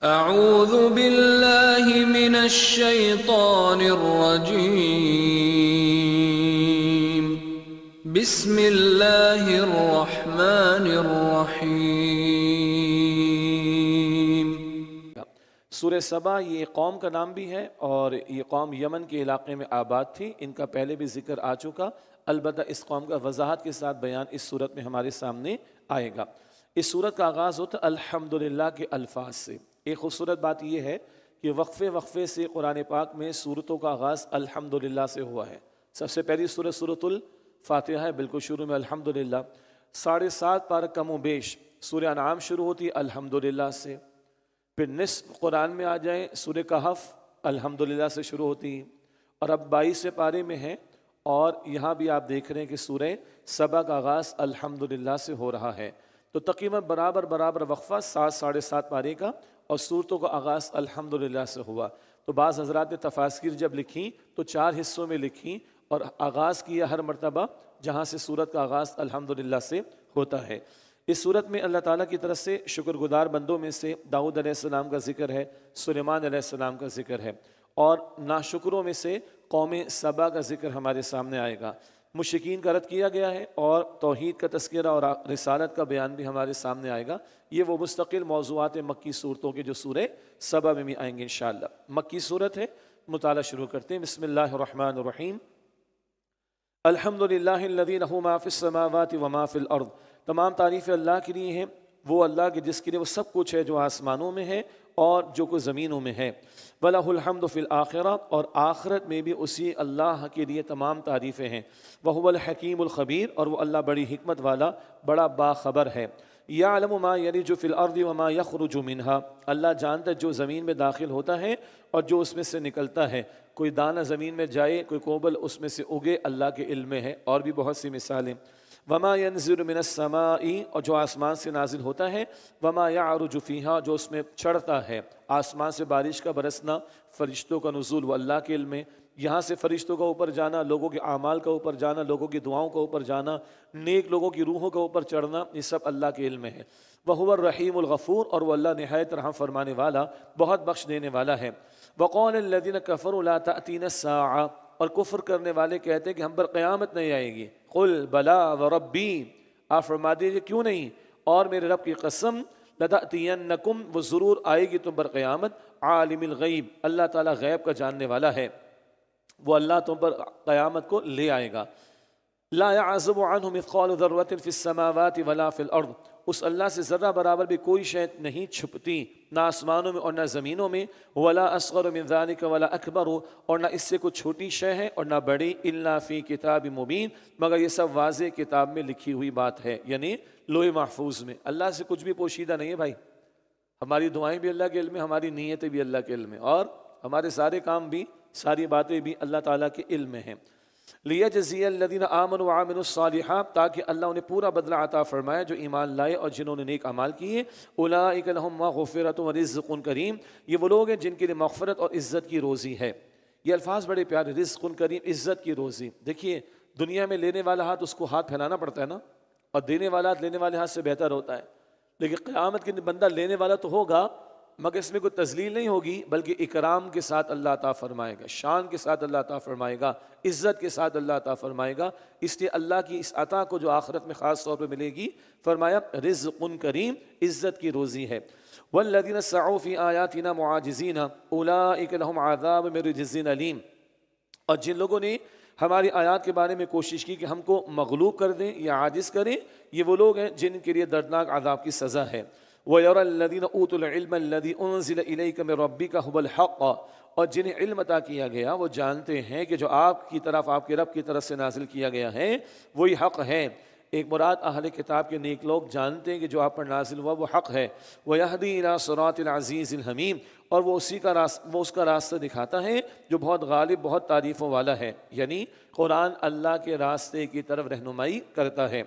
اعوذ باللہ من الشیطان الرجیم بسم اللہ الرحمن الرحیم۔ سورہ سبا یہ قوم کا نام بھی ہے اور یہ قوم یمن کے علاقے میں آباد تھی۔ ان کا پہلے بھی ذکر آ چکا، البتہ اس قوم کا وضاحت کے ساتھ بیان اس صورت میں ہمارے سامنے آئے گا۔ اس صورت کا آغاز ہوتا ہے الحمدللہ کے الفاظ سے۔ ایک خوبصورت بات یہ ہے کہ وقفے سے قرآن پاک میں صورتوں کا آغاز الحمدللہ سے ہوا ہے۔ سب سے پہلی سورت سورۃ الفاتحہ ہے، بالکل شروع میں الحمدللہ۔ 7.5 پارہ کم و بیش سورہ انعام شروع ہوتی ہے الحمدللہ سے، پھر نصف قرآن میں آ جائیں سورہ کہف الحمدللہ سے شروع ہوتی ہے، اور اب 22 پارے میں ہیں، اور یہاں بھی آپ دیکھ رہے ہیں کہ سورہ سبا کا آغاز الحمدللہ سے ہو رہا ہے۔ تو تقریباً برابر وقفہ 7.5 پارے کا، اور صورتوں کا آغاز الحمدللہ سے ہوا۔ تو بعض حضرات نے تفاسیر جب لکھیں تو 4 حصوں میں لکھیں، اور آغاز کیا ہر مرتبہ جہاں سے صورت کا آغاز الحمدللہ سے ہوتا ہے۔ اس صورت میں اللہ تعالیٰ کی طرف سے شکر گزار بندوں میں سے داؤد علیہ السلام کا ذکر ہے، سلیمان علیہ السلام کا ذکر ہے، اور ناشکروں میں سے قوم سبا کا ذکر ہمارے سامنے آئے گا۔ مشرکین کا رد کیا گیا ہے، اور توحید کا تذکرہ اور رسالت کا بیان بھی ہمارے سامنے آئے گا۔ یہ وہ مستقل موضوعات مکی صورتوں کے جو سورہ سبا میں بھی آئیں گے انشاءاللہ۔ مکی صورت ہے، مطالعہ شروع کرتے ہیں۔ بسم اللہ الرحمن الرحیم۔ الحمدللہ الذی لہ ما فی السماوات و ما فی الارض۔ تمام تعریف اللہ کے لیے ہیں، وہ اللہ کے جس کے لیے وہ سب کچھ ہے جو آسمانوں میں ہے اور جو کچھ زمینوں میں ہے۔ وَلَهُ الْحَمْدُ فِي الْآخِرَةِ، اور آخرت میں بھی اسی اللہ کے لیے تمام تعریفیں ہیں۔ وَهُوَ الْحَكِيمُ الْخَبِيرُ، اور وہ اللہ بڑی حکمت والا، بڑا باخبر ہے۔ يَعْلَمُ مَا يَلِجُ فِي الْأَرْضِ وَمَا يَخْرُجُ مِنْهَا، اللہ جانتا ہے جو زمین میں داخل ہوتا ہے اور جو اس میں سے نکلتا ہے۔ کوئی دانہ زمین میں جائے، کوئی کوبل اس میں سے اگے، اللہ کے علم میں ہے، اور بھی بہت سی مثالیں۔ وما ينزل من السماء، اور جو آسمان سے نازل ہوتا ہے، وما يعرج فيها، جو اس میں چڑھتا ہے۔ آسمان سے بارش کا برسنا، فرشتوں کا نزول، وہ اللہ کے علم میں۔ یہاں سے فرشتوں کا اوپر جانا، لوگوں کے اعمال کا اوپر جانا، لوگوں کی دعاؤں کا اوپر جانا، نیک لوگوں کی روحوں کا اوپر چڑھنا، یہ سب اللہ کے علم میں ہے۔ وَهُوَ الرَّحِيمُ الْغَفُورُ، اور وہ اللہ نہایت رحم فرمانے والا، بہت بخش دینے والا ہے۔ وَقَالَ الَّذِينَ كَفَرُوا لَا تَأْتِينَا السَّاعَةُ، اور کفر کرنے والے کہتے ہیں کہ ہم پر قیامت نہیں آئے گی۔ قُلْ بَلَا وَرَبِّي، آپ فرما دیجئے کیوں نہیں، اور میرے رب کی قسم، لَتَأْتِيَنَّكُمْ، وہ ضرور آئے گی تم پر قیامت۔ عالم الغیب، اللہ تعالیٰ غیب کا جاننے والا ہے، وہ اللہ تم پر قیامت کو لے آئے گا۔ لا يعزب عنه مثقال ذرة في السماوات ولا في الأرض، اس اللہ سے ذرہ برابر بھی کوئی شے نہیں چھپتی، نہ آسمانوں میں اور نہ زمینوں میں۔ ولا اصغر من ذلك ولا اکبر، اور نہ اس سے کوئی چھوٹی شے ہے اور نہ بڑی، الا فی کتاب مبین، مگر یہ سب واضح کتاب میں لکھی ہوئی بات ہے، یعنی لوح محفوظ میں۔ اللہ سے کچھ بھی پوشیدہ نہیں ہے بھائی، ہماری دعائیں بھی اللہ کے علم میں، ہماری نیتیں بھی اللہ کے علم میں، اور ہمارے سارے کام بھی، ساری باتیں بھی اللہ تعالیٰ کے علم میں ہیں۔ لِيَجْزِيَ الَّذِينَ آمَنُوا وَعَمِلُوا الصَّالِحَاتِ، تاکہ اللہ انہیں پورا بدلہ عطا فرمائے جو ایمان لائے اور جنہوں نے نیک اعمال کیے۔ أُولَٰئِكَ لَهُم مَغْفِرَةٌ وَرِزْقٌ کریم، یہ وہ لوگ ہیں جن کے لیے مغفرت اور عزت کی روزی ہے۔ یہ الفاظ بڑے پیارے، رزق کریم، عزت کی روزی۔ دیکھیے دنیا میں لینے والا ہاتھ اس کو ہاتھ پھیلانا پڑتا ہے نا، اور دینے والا ہاتھ لینے والے ہاتھ سے بہتر ہوتا ہے، لیکن قیامت کے دن بندہ لینے والا تو ہوگا، مگر اس میں کوئی تذلیل نہیں ہوگی، بلکہ اکرام کے ساتھ اللہ عطا فرمائے گا، شان کے ساتھ اللہ عطا فرمائے گا، عزت کے ساتھ اللہ عطا فرمائے گا۔ اس لیے اللہ کی اس عطا کو جو آخرت میں خاص طور پہ ملے گی، فرمایا رزق کریم، عزت کی روزی ہے۔ والذین سعوا فی آیاتنا معاجزین اولئک لهم عذاب من رجز علیم، اور جن لوگوں نے ہماری آیات کے بارے میں کوشش کی کہ ہم کو مغلوب کر دیں یا عاجز کریں، یہ وہ لوگ ہیں جن کے لیے دردناک عذاب کی سزا ہے۔ وَيَرَى الَّذِينَ أُوتُوا الْعِلْمَ الَّذِي أُنزِلَ إِلَيْكَ مِن رَبِّكَ هُوَ الْحَقُّ، اور جنہیں علم عطا کیا گیا وہ جانتے ہیں کہ جو آپ کی طرف، آپ کے رب کی طرف سے نازل کیا گیا ہے وہی حق ہے۔ ایک مراد اہل کتاب کے نیک لوگ جانتے ہیں کہ جو آپ پر نازل ہوا وہ حق ہے۔ وَيَهْدِي إِلَىٰ صِرَاطِ الْعَزِيزِ الْحَمِيدِ، اور وہ اس کا راستہ دکھاتا ہے جو بہت غالب، بہت تعریفوں والا ہے، یعنی قرآن اللہ کے راستے کی طرف رہنمائی کرتا ہے۔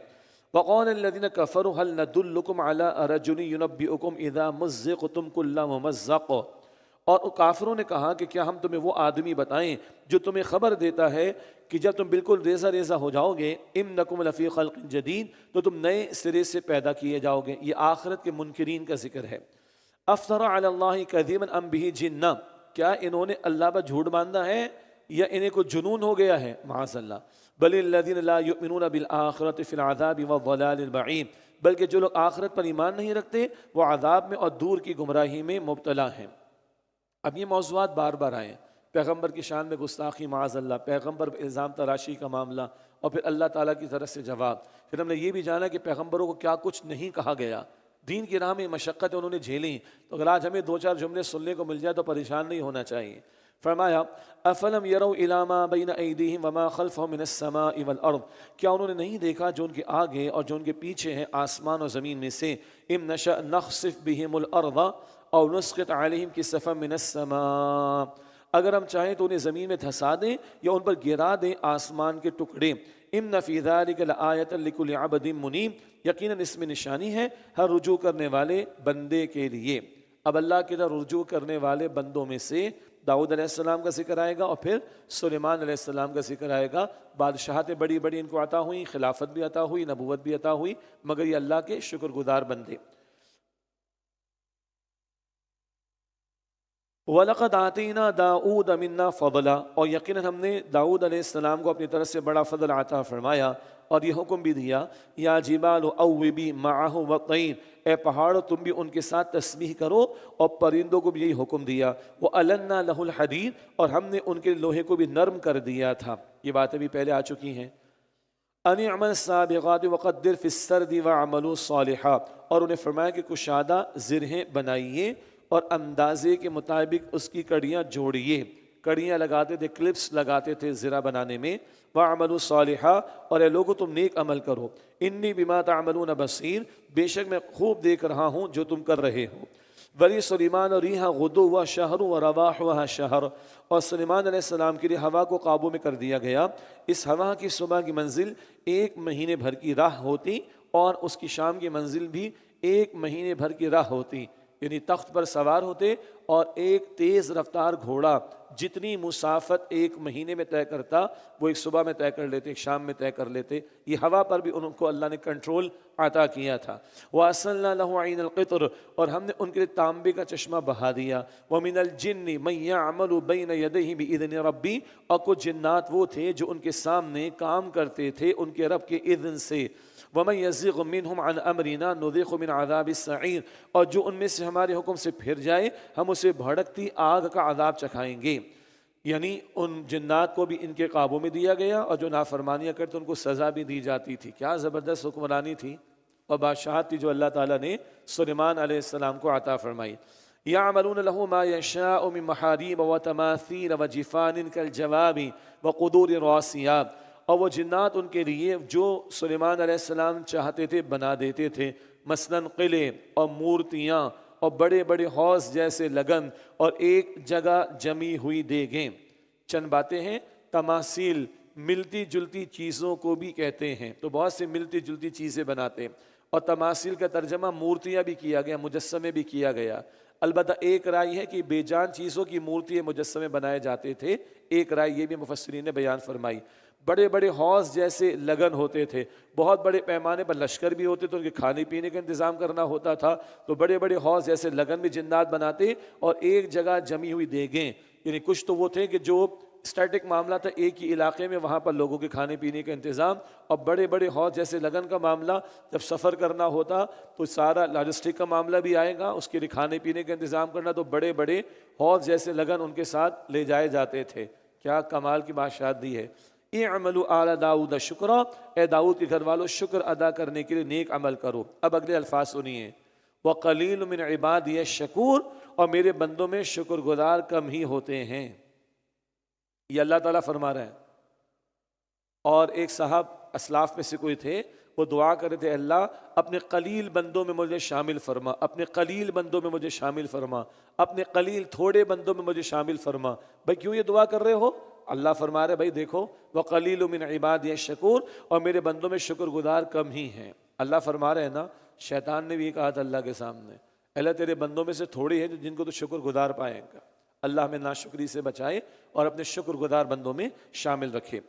وَقَالَ الَّذِينَ كَفَرُوا هَلْ نَدُلُّكُمْ عَلَىٰ رَجُلٍ يُنَبِّئُكُمْ إِذَا مُزِّقْتُمْ كُلَّ مُمَزَّقٍ، اور کافروں نے کہا کہ کیا ہم تمہیں وہ آدمی بتائیں جو تمہیں خبر دیتا ہے کہ جب تم بالکل ریزہ ریزہ ہو جاؤ گے، اِنَّكُمْ لَفِي خَلْقٍ جَدِيدٍ، تو تم نئے سرے سے پیدا کیے جاؤ گے۔ یہ آخرت کے منکرین کا ذکر ہے۔ افترا علی اللہ کذبا ام بہ جنہ، کیا انہوں نے اللہ پر جھوٹ باندھا ہے یا انہیں کو جنون ہو گیا ہے؟ معاذ اللہ. بل الذین لا یؤمنون بالآخرۃ فی العذاب والضلال البعید، بلکہ جو لوگ آخرت پر ایمان نہیں رکھتے وہ عذاب میں اور دور کی گمراہی میں مبتلا ہیں. اب یہ موضوعات بار بار آئے، پیغمبر کی شان میں گستاخی معاذ اللہ، پیغمبر پر الزام تراشی کا معاملہ، اور پھر اللہ تعالیٰ کی طرف سے جواب. پھر ہم نے یہ بھی جانا کہ پیغمبروں کو کیا کچھ نہیں کہا گیا، دین کی راہ میں مشقتیں انہوں نے جھیلیں. تو اگر آج ہمیں دو چار جملے سننے کو مل جائے تو پریشان نہیں ہونا چاہیے. فرمایا افلم یروا الی ما بین ایدیہم وما خلفہم من السماء والارض، کیا انہوں نے نہیں دیکھا جو ان کے آگے اور جو ان کے پیچھے ہیں آسمان اور زمین میں سے. ان نشأ نخسف بہم الارض او نسقط علیہم کسفا من السماء، اگر ہم چاہیں تو انہیں زمین میں دھسا دیں یا ان پر گرا دیں آسمان کے ٹکڑے. ان فی ذلک لآیۃ لکل عبد منیب، یقیناً اس میں نشانی ہے ہر رجوع کرنے والے بندے کے لیے. اب اللہ کی طرف رجوع کرنے والے بندوں میں سے داؤد علیہ السلام کا ذکر آئے گا اور پھر سلیمان علیہ السلام کا ذکر آئے گا. بادشاہتیں بڑی بڑی ان کو عطا ہوئی، خلافت بھی عطا ہوئی، نبوت بھی عطا ہوئی، مگر یہ اللہ کے شکر گزار بندے. وَلَقَدْ آتَيْنَا دَاؤُودَ مِنَّا فَضْلًا، اور یقیناً ہم نے داؤد علیہ السلام کو اپنی طرف سے بڑا فضل عطا فرمایا. اور یہ حکم بھی دیا یا جبال اوبی معہ والطیر، اے پہاڑو تم بھی ان کے ساتھ تسبیح کرو، اور پرندوں کو بھی یہی حکم دیا. وَأَلَنَّا لَهُ الْحَدِيدَ، اور ہم نے ان کے لوہے کو بھی نرم کر دیا تھا. یہ باتیں بھی پہلے آ چکی ہیں. أَنِ اعْمَلْ السَّابِغَاتِ وَقَدِّرْ فِي السَّرْدِ وَاعْمَلُوا الصَّالِحَاتِ، اور انہیں فرمایا کہ کشادہ زرہیں بنائیے اور اندازے کے مطابق اس کی کڑیاں جوڑیے. کڑیاں لگاتے تھے، کلپس لگاتے تھے زرہ بنانے میں. وَاعْمَلُوا الصَّالِحَاتِ، اور اے لوگو تم نیک عمل کرو. انی بما تعملون بصیر، بے شک میں خوب دیکھ رہا ہوں جو تم کر رہے ہو. ولی سلیمان ریحا غدوها شہر ورواحها شہر، اور سلیمان علیہ السلام کے لیے ہوا کو قابو میں کر دیا گیا. اس ہوا کی صبح کی منزل 1 مہینے بھر کی راہ ہوتی اور اس کی شام کی منزل بھی 1 مہینے بھر کی راہ ہوتی. یعنی تخت پر سوار ہوتے اور ایک تیز رفتار گھوڑا جتنی مسافت 1 مہینے میں طے کرتا وہ ایک صبح میں طے کر لیتے، ایک شام میں طے کر لیتے. یہ ہوا پر بھی ان کو اللہ نے کنٹرول عطا کیا تھا. وَأَسَلْنَا لَهُ عَيْنَ الْقِطْرِ، اور ہم نے ان کے لیے تانبے کا چشمہ بہا دیا. وَمِنَ الْجِنِّ مَن يَعْمَلُ بَيْنَ يَدَيْهِ بِإِذْنِ رَبِّهِ، اور کچھ جنات وہ تھے جو ان کے سامنے کام کرتے تھے ان کے رب کے اذن سے. وَمَن يَزِغْ مِنْهُمْ عَنْ أَمْرِنَا نُذِقْهُ مِنْ عَذَابِ السَّعِيرِ، اور جو ان میں سے ہمارے حکم سے پھر جائے ہم اسے بھڑکتی آگ کا عذاب چکھائیں گے. یعنی ان جنات کو بھی ان کے قابو میں دیا گیا اور جو نافرمانیاں کرتے ان کو سزا بھی دی جاتی تھی. کیا زبردست حکمرانی تھی اور بادشاہت تھی جو اللہ تعالیٰ نے سلیمان علیہ السلام کو عطا فرمائی. يَعْمَلُونَ لَهُ مَا يَشَاءُ مِن مَحَارِيبَ وَتَمَاثِيلَ وَجِفَانٍ كَالْجَوَابِ وَقُدُورِ الرَّاسِيَاتِ، اور وہ جنات ان کے لیے جو سلیمان علیہ السلام چاہتے تھے بنا دیتے تھے، مثلاً قلعے اور مورتیاں اور بڑے بڑے حوض جیسے لگن اور ایک جگہ جمی ہوئی دیگیں. چند باتیں ہیں. تماثیل ملتی جلتی چیزوں کو بھی کہتے ہیں، تو بہت سے ملتی جلتی چیزیں بناتے ہیں. اور تماثیل کا ترجمہ مورتیاں بھی کیا گیا، مجسمے بھی کیا گیا. البتہ ایک رائے ہے کہ بے جان چیزوں کی مورتی مجسمے بنائے جاتے تھے. ایک رائے یہ بھی مفسرین نے بیان فرمائی. بڑے بڑے حوض جیسے لگن ہوتے تھے، بہت بڑے پیمانے پر لشکر بھی ہوتے تھے، ان کے کھانے پینے کا انتظام کرنا ہوتا تھا. تو بڑے بڑے حوض جیسے لگن بھی جنات بناتے، اور ایک جگہ جمی ہوئی دیگیں. یعنی کچھ تو وہ تھے کہ جو اسٹیٹک معاملہ تھا ایک ہی علاقے میں، وہاں پر لوگوں کے کھانے پینے کا انتظام. اور بڑے بڑے حوض جیسے لگن کا معاملہ جب سفر کرنا ہوتا تو سارا لاجسٹک کا معاملہ بھی آئے گا، اس کے لیے کھانے پینے کا انتظام کرنا. تو بڑے بڑے حوض جیسے لگن ان کے ساتھ لے جائے جاتے تھے. کیا کمال کی بادشاہت دی ہے. اعملوا آل داؤد شکرا، اے داؤد کے گھر والوں شکر ادا کرنے کے لیے نیک عمل کرو. اب اگلے الفاظ سنیے. وقلیل من عبادی الشکور، اور میرے بندوں میں شکر گزار کم ہی ہوتے ہیں. یہ اللہ تعالیٰ فرما رہے ہیں. اور ایک صاحب اسلاف میں سے کوئی تھے، وہ دعا کر رہے تھے اللہ اپنے قلیل بندوں میں مجھے شامل فرما، اپنے قلیل بندوں میں مجھے شامل فرما، اپنے قلیل تھوڑے بندوں میں مجھے شامل فرما. بھائی کیوں یہ دعا کر رہے ہو؟ اللہ فرما رہے بھائی دیکھو وقلیل من عبادی الشکور، اور میرے بندوں میں شکر گزار کم ہی ہیں. اللہ فرما رہے ہیں نا. شیطان نے بھی کہا تھا اللہ کے سامنے، اللہ تیرے بندوں میں سے تھوڑے ہیں جن کو تو شکر گزار پائیں گا. اللہ ہمیں ناشکری سے بچائے اور اپنے شکر گزار بندوں میں شامل رکھے.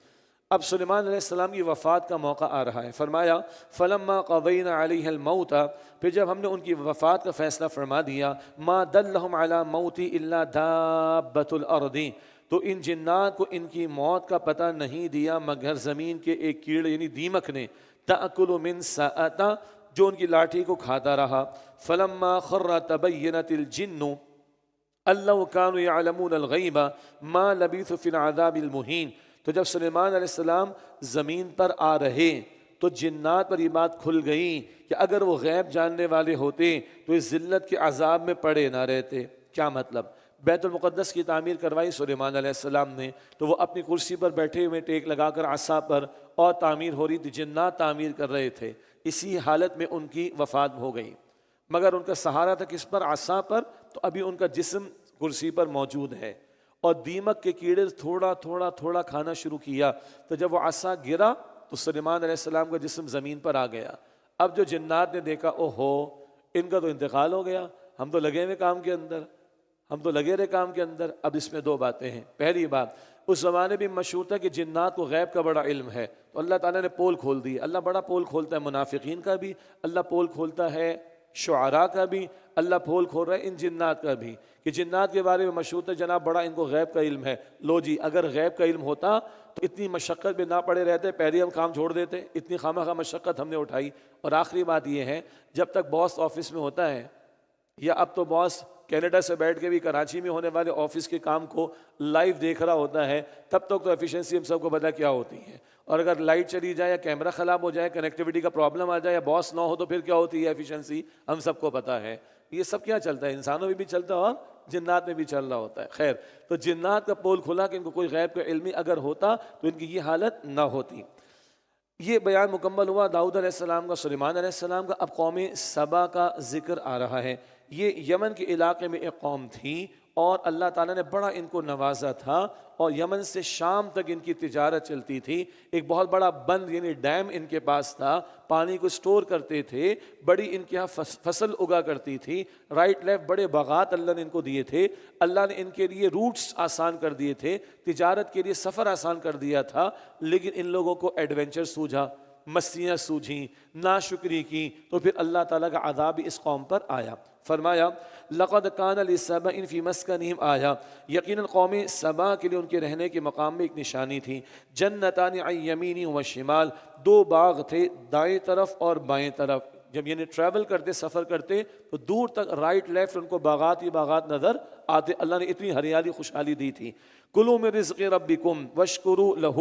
اب سلیمان علیہ السلام کی وفات کا موقع آ رہا ہے. فرمایا فلما قضینا علیہ الموت، پھر جب ہم نے ان کی وفات کا فیصلہ فرما دیا، ما دلہم علی موتی الا دابۃ الارض، تو ان جنات کو ان کی موت کا پتہ نہیں دیا مگر زمین کے ایک کیڑے یعنی دیمک نے، تأکل من سأتا، جو ان کی لاٹھی کو کھاتا رہا. فلما خر تبینت الجن اللہ کانوا یعلمون الغیب ما لبثوا فی العذاب المہین. تو جب سلیمان علیہ السلام زمین پر آ رہے تو جنات پر یہ بات کھل گئی کہ اگر وہ غیب جاننے والے ہوتے تو اس ذلت کے عذاب میں پڑے نہ رہتے. کیا مطلب؟ بیت المقدس کی تعمیر کروائی سلیمان علیہ السلام نے، تو وہ اپنی کرسی پر بیٹھے ہوئے ٹیک لگا کر عصا پر، اور تعمیر ہو رہی تھی، جنات تعمیر کر رہے تھے. اسی حالت میں ان کی وفات ہو گئی، مگر ان کا سہارا تھا کس پر؟ عصا پر. تو ابھی ان کا جسم کرسی پر موجود ہے، اور دیمک کے کیڑے تھوڑا تھوڑا تھوڑا کھانا شروع کیا. تو جب وہ عصا گرا تو سلیمان علیہ السلام کا جسم زمین پر آ گیا. اب جو جنات نے دیکھا، او ہو، ان کا تو انتقال ہو گیا، ہم تو لگے ہوئے کام کے اندر، ہم تو لگے رہے کام کے اندر. اب اس میں دو باتیں ہیں. پہلی بات، اس زمانے بھی مشہور تھا کہ جنات کو غیب کا بڑا علم ہے، تو اللہ تعالیٰ نے پول کھول دی. اللہ بڑا پول کھولتا ہے منافقین کا بھی، اللہ پول کھولتا ہے شعراء کا بھی، اللہ پول کھول رہا ہے ان جنات کا بھی، کہ جنات کے بارے میں مشہور تھا جناب بڑا ان کو غیب کا علم ہے. لو جی، اگر غیب کا علم ہوتا تو اتنی مشقت میں نہ پڑے رہتے، پہلے ہم کام چھوڑ دیتے. اتنی خواہ مشقت ہم نے اٹھائی. اور آخری بات یہ ہے، جب تک باس آفس میں ہوتا ہے، یا اب تو باس کینیڈا سے بیٹھ کے بھی کراچی میں ہونے والے آفس کے کام کو لائیو دیکھ رہا ہوتا ہے، تب تک تو ایفیشنسی ہم سب کو پتہ کیا ہوتی ہے. اور اگر لائٹ چلی جائے یا کیمرہ خراب ہو جائے، کنیکٹیوٹی کا پرابلم آ جائے یا باس نہ ہو، تو پھر کیا ہوتی ہے ایفیشنسی، ہم سب کو پتہ ہے. یہ سب کیا چلتا ہے؟ انسانوں میں بھی چلتا ہے اور جنات میں بھی چل رہا ہوتا ہے. خیر، تو جنات کا پول کھلا کہ ان کو کوئی غیب کا علمی اگر ہوتا تو ان کی یہ حالت نہ ہوتی. یہ بیان مکمل ہوا داؤد علیہ السلام کا، سلیمان علیہ السلام کا. اب قوم سبا کا ذکر آ رہا ہے. یہ یمن کے علاقے میں ایک قوم تھی، اور اللہ تعالیٰ نے بڑا ان کو نوازا تھا، اور یمن سے شام تک ان کی تجارت چلتی تھی. ایک بہت بڑا بند یعنی ڈیم ان کے پاس تھا، پانی کو سٹور کرتے تھے، بڑی ان کے یہاں فصل اگا کرتی تھی. رائٹ لیفٹ بڑے باغات اللہ نے ان کو دیے تھے. اللہ نے ان کے لیے روٹس آسان کر دیے تھے، تجارت کے لیے سفر آسان کر دیا تھا. لیکن ان لوگوں کو ایڈونچر سوجھا، مستیاں سوجھیں، ناشکری کی، تو پھر اللہ تعالیٰ کا عذاب اس قوم پر آیا. فرمایا لقد کان لسبأ فی مسکنہم آیا، یقیناً قوم سبا کے لیے ان کے رہنے کے مقام میں ایک نشانی تھی. جنتان عن یمین و شمال، دو باغ تھے دائیں طرف اور بائیں طرف. جب یعنی ٹریول کرتے، سفر کرتے، تو دور تک رائٹ لیفٹ ان کو باغات ہی باغات نظر آتے. اللہ نے اتنی ہریالی خوشحالی دی تھی. کلوا من رزق ربکم واشکروا لہ،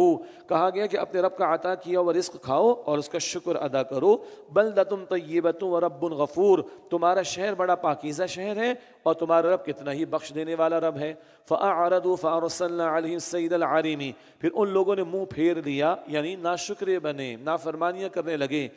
کہا گیا کہ اپنے رب کا عطا کیا ہوا رزق کھاؤ اور اس کا شکر ادا کرو. بلدۃ طیبۃ ورب غفور، تمہارا شہر بڑا پاکیزہ شہر ہے اور تمہارا رب کتنا ہی بخش دینے والا رب ہے. فاعرضوا فارسلنا علیہم السیل العارم، پھر ان لوگوں نے منہ پھیر لیا، یعنی ناشکرے بنے، نافرمانیاں کرنے لگے.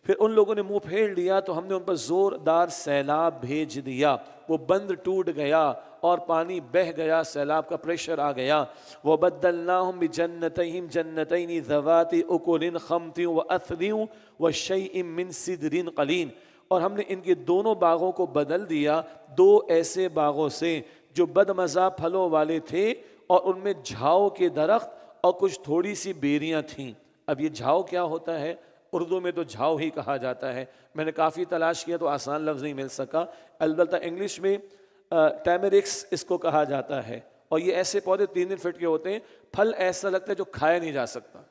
پھر ان لوگوں نے منہ پھیر لیا تو ہم نے ان پر زوردار سیلاب بھیج دیا. وہ بند ٹوٹ گیا اور پانی بہہ گیا، سیلاب کا پریشر آ گیا. وَبَدَّلْنَاهُمْ بِجَنَّتَيْهِمْ جَنَّتَيْنِ ذَوَاتِ أُكُلٍ خَمْطٍ وَأَثْلٍ وَشَيْءٍ مِّن سِدْرٍ قَلِيلٍ، اور ہم نے ان کے دونوں باغوں کو بدل دیا دو ایسے باغوں سے جو بدمزہ پھلوں والے تھے، اور ان میں جھاؤ کے درخت اور کچھ تھوڑی سی بیریاں تھیں. اب یہ جھاؤ کیا ہوتا ہے؟ اردو میں تو جھاؤ ہی کہا جاتا ہے. میں نے کافی تلاش کیا تو آسان لفظ نہیں مل سکا. البتہ انگلش میں ٹیمرکس اس کو کہا جاتا ہے. اور یہ ایسے پودے 3 فٹ کے ہوتے ہیں. پھل ایسا لگتا ہے جو کھایا نہیں جا سکتا،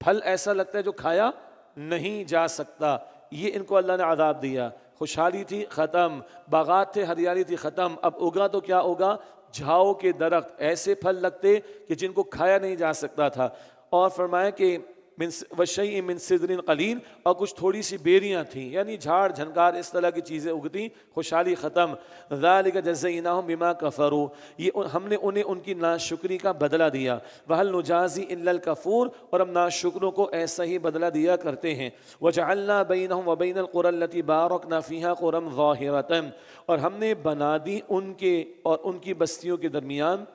پھل ایسا لگتا ہے جو کھایا نہیں جا سکتا. یہ ان کو اللہ نے عذاب دیا. خوشحالی تھی ختم، باغات تھے ہریالی تھی ختم. اب اگا تو کیا اگا؟ جھاؤ کے درخت، ایسے پھل لگتے کہ جن کو کھایا نہیں جا سکتا تھا. اور فرمایا کہ وشیء من سدر قلیل، اور کچھ تھوڑی سی بیریاں تھیں، یعنی جھاڑ جھنکار اس طرح کی چیزیں اگتی. خوشحالی ختم. ذالک جزیناہم بما کفروا، یہ ہم نے انہیں ان کی ناشکری کا بدلہ دیا. وہل نجازی الا الکفور، اور ہم ناشکروں کو ایسا ہی بدلہ دیا کرتے ہیں. وجعلنا بینہم وبین القری التی بارکنا فیہا قری ظاہرۃ، اور ہم نے بنا دی ان کے اور ان کی بستیوں کے درمیان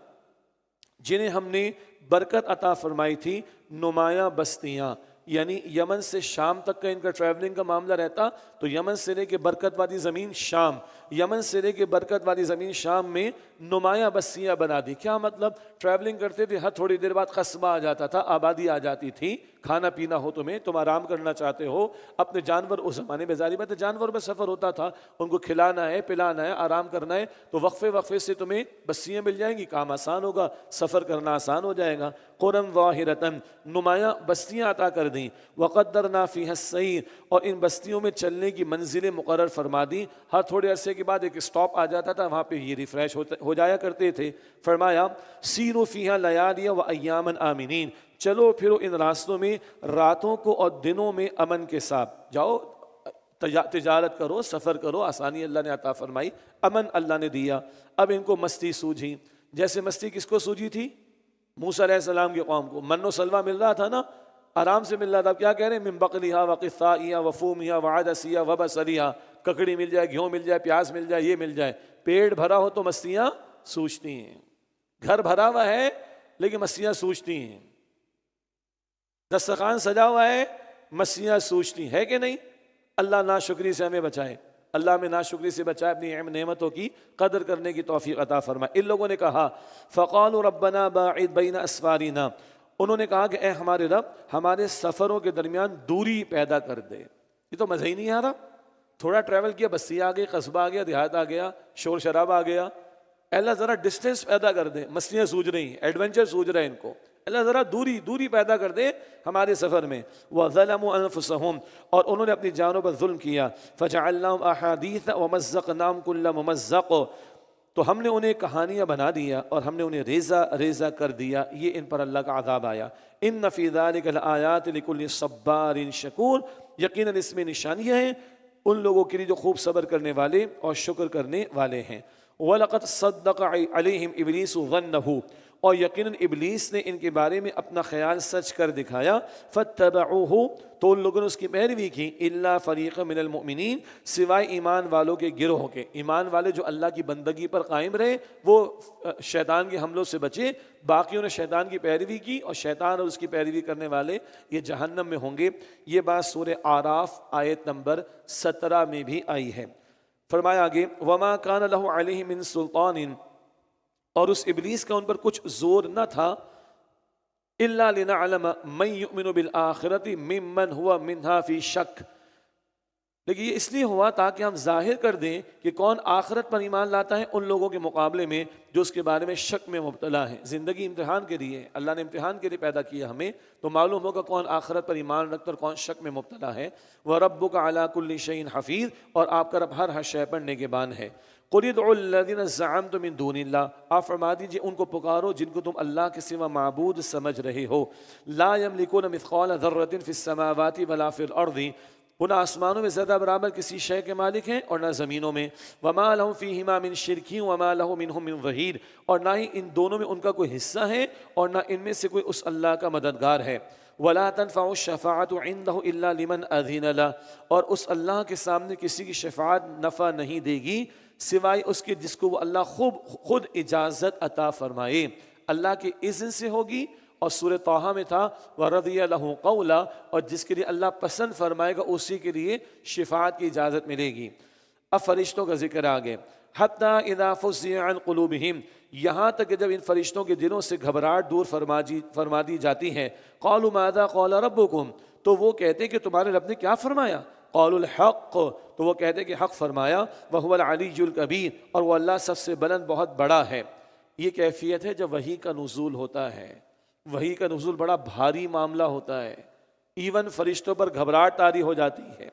جنہیں ہم نے برکت عطا فرمائی تھی، نمایاں بستیاں. یعنی یمن سے شام تک کا ان کا ٹریولنگ کا معاملہ رہتا تو یمن سے لے کے برکت والی زمین شام، یمن سے لے کے برکت والی زمین شام میں نمایاں بستیاں بنا دی۔ کیا مطلب؟ ٹریولنگ کرتے تھے، ہر تھوڑی دیر بعد قصبہ آ جاتا تھا، آبادی آ جاتی تھی، کھانا پینا ہو تمہیں، تم آرام کرنا چاہتے ہو، اپنے جانور، اس زمانے میں ظاہر بات ہے جانور میں سفر ہوتا تھا، ان کو کھلانا ہے، پلانا ہے، آرام کرنا ہے، تو وقفے وقفے سے تمہیں بستیاں مل جائیں گی، کام آسان ہوگا، سفر کرنا آسان ہو جائے گا۔ قرن ظاہرتن، نمایاں بستیاں عطا کر دیں، وقدرنا فیہا السیر، اور ان بستیوں میں چلنے کی منزلیں مقرر فرما دیں، ہر تھوڑے عرصے کے بعد ایک سٹاپ آ جاتا تھا، وہاں پہ یہ ریفریش ہو جایا کرتے تھے۔ فرمایا سیروا فیہا لیالی و ایاما آمنین، چلو پھرو ان راستوں میں راتوں کو اور دنوں میں امن کے ساتھ جاؤ، تجارت کرو، سفر کرو، آسانی اللہ نے عطا فرمائی، امن اللہ نے دیا۔ اب ان کو مستی سوجھی، جیسے مستی کس کو سوجھی تھی؟ موسیٰ علیہ السلام کی قوم کو من و سلوہ مل رہا تھا نا، آرام سے مل رہا تھا۔ اب کیا کہہ رہے ہیں؟ من بقلیہا وقثائیہا وفومہا وعدسیہا وبصلیہا، ککڑی مل جائے، گیہوں مل جائے، پیاز مل جائے، یہ مل جائے، پیٹ بھرا ہو تو مستیاں سوچتی ہیں، گھر بھرا ہوا ہے لیکن مستیاں سوچتی ہیں، دسترخوان سجا ہوا ہے، مستیاں سوچتی ہے کہ نہیں؟ اللہ ناشکری سے ہمیں بچائے، اللہ میں ناشکری سے بچائے، اپنی نعمتوں کی قدر کرنے کی توفیق عطا فرمائے۔ ان لوگوں نے کہا فقالوا ربنا باعد بین اسفارنا، انہوں نے کہا کہ اے ہمارے رب ہمارے سفروں کے درمیان دوری پیدا کر دے۔ یہ تو مزہ ہی نہیں آ رہا، تھوڑا ٹریول کیا، بستی آ گئی، قصبہ آ گیا، دیہات آ گیا، شور شراب آ گیا، اللہ ذرا ڈسٹینس پیدا کر دے، مستیاں سوچ رہی ہیں، ایڈونچر سوچ رہے ہیں ان کو، اللہ ذرا دوری پیدا کر دے ہمارے سفر میں۔ وَظَلَمُوا أَنفُسَهُمْ، اور انہوں نے اپنی جانوں پر ظلم کیا، فَجَعَلْنَاهُمْ أَحَادِيثَ وَمَزَّقْنَاهُمْ كُلَّ مُمَزَّقٍ، تو ہم نے انہیں کہانیاں بنا دیا اور ہم نے انہیں ریزہ کر دیا، یہ ان پر اللہ کا عذاب آیا۔ إِنَّ فِي ذَلِكَ لَآيَاتٍ لِكُلِّ صَبَّارٍ شَكُورٍ، یقیناً اس میں نشانیاں ہیں ان لوگوں کے لیے جو خوب صبر کرنے والے اور شکر کرنے والے ہیں۔ وَلَقَدْ صَدَّقَ عَلَيْهِمْ إِبْلِيسُ ظَنَّهُ، اور یقیناً ابلیس نے ان کے بارے میں اپنا خیال سچ کر دکھایا۔ فَاتَّبَعُوهُ، تو ان لوگوں نے اس کی پیروی کی، إِلَّا فَرِيقًا مِنَ الْمُؤْمِنِينَ، سوائے ایمان والوں کے گروہ کے، ایمان والے جو اللہ کی بندگی پر قائم رہے، وہ شیطان کے حملوں سے بچے، باقیوں نے شیطان کی پیروی کی، اور شیطان اور اس کی پیروی کرنے والے یہ جہنم میں ہوں گے۔ یہ بات سورہ اعراف آیت نمبر 17 میں بھی آئی ہے۔ فرمایا آگے وَمَا كَانَ لَهُ عَلَيْهِ مِن سُلْطَانٍ، اور اس ابلیس کا ان پر کچھ زور نہ تھا، إِلَّا لِنَعْلَمَ مَن يُؤْمِنُ بِالْآخِرَةِ مِمَّنْ هُوَ مِنْهَا فِي شَكٍّ، لیکن یہ اس لیے ہوا تاکہ ہم ظاہر کر دیں کہ کون آخرت پر ایمان لاتا ہے ان لوگوں کے مقابلے میں جو اس کے بارے میں شک میں مبتلا ہے۔ زندگی امتحان کے لیے، اللہ نے امتحان کے لیے پیدا کیا ہمیں، تو معلوم ہوگا کون آخرت پر ایمان رکھتا اور کون شک میں مبتلا ہے۔ وَرَبُّكَ عَلَىٰ كُلِّ شَيْءٍ حَفِيظٌ، اور آپ کا رب ہر شے پر نگہبان ہے۔ قُلِ ادْعُوا الَّذِينَ زَعَمْتُم مِّن دُونِ اللَّهِ، آپ فرما دیجئے ان کو پکارو جن کو تم اللہ کے سوا معبود سمجھ رہے ہو۔ لَا يَمْلِكُونَ مِثْقَالَ ذَرَّةٍ فِي السَّمَاوَاتِ وَلَا فِي الْأَرْضِ، وہ نہ آسمانوں میں ذرہ برابر کسی شے کے مالک ہیں اور نہ زمینوں میں۔ وَمَا لَهُمْ فِيهِمَا مِن شِرْكٍ وَمَا لَهُ مِنْهُم مِّن ظَهِيرٍ، اور نہ ہی ان دونوں میں ان کا کوئی حصہ ہے اور نہ ان میں سے کوئی اس اللہ کا مددگار ہے۔ وَلَا تَنفَعُ الشَّفَاعَةُ عِندَهُ إِلَّا لِمَنْ أَذِنَ لَهُ، اور اس اللہ کے سامنے کسی کی شفاعت نفع نہیں دے گی سوائے اس کے جس کو وہ اللہ خود اجازت عطا فرمائے، اللہ کے اذن سے ہوگی۔ اور سورہ طٰہٰ میں تھا وَرَضِيَ لَهُ قَوْلًا، اور جس کے لیے اللہ پسند فرمائے گا اسی کے لیے شفاعت کی اجازت ملے گی۔ اب فرشتوں کا ذکر آگے، حَتَّى إِذَا فُزِّعَ عَنْ قُلُوبِهِمْ، یہاں تک کہ جب ان فرشتوں کے دلوں سے گھبراہٹ دور فرما دی جاتی ہے، قَالُوا مَاذَا قَالَ رَبُّكُمْ، تو وہ کہتے ہیں کہ تمہارے رب نے کیا فرمایا؟ قَالُوا الْحَقَّ، تو وہ کہتے ہیں کہ حق فرمایا۔ وَهُوَ الْعَلِيُّ الْكَبِيرُ، اور وہ اللہ سب سے بلند بہت بڑا ہے۔ یہ کیفیت ہے جب وحی کا نزول ہوتا ہے، وحی کا نزول بڑا بھاری معاملہ ہوتا ہے، ایون فرشتوں پر گھبراہٹ طاری ہو جاتی ہے۔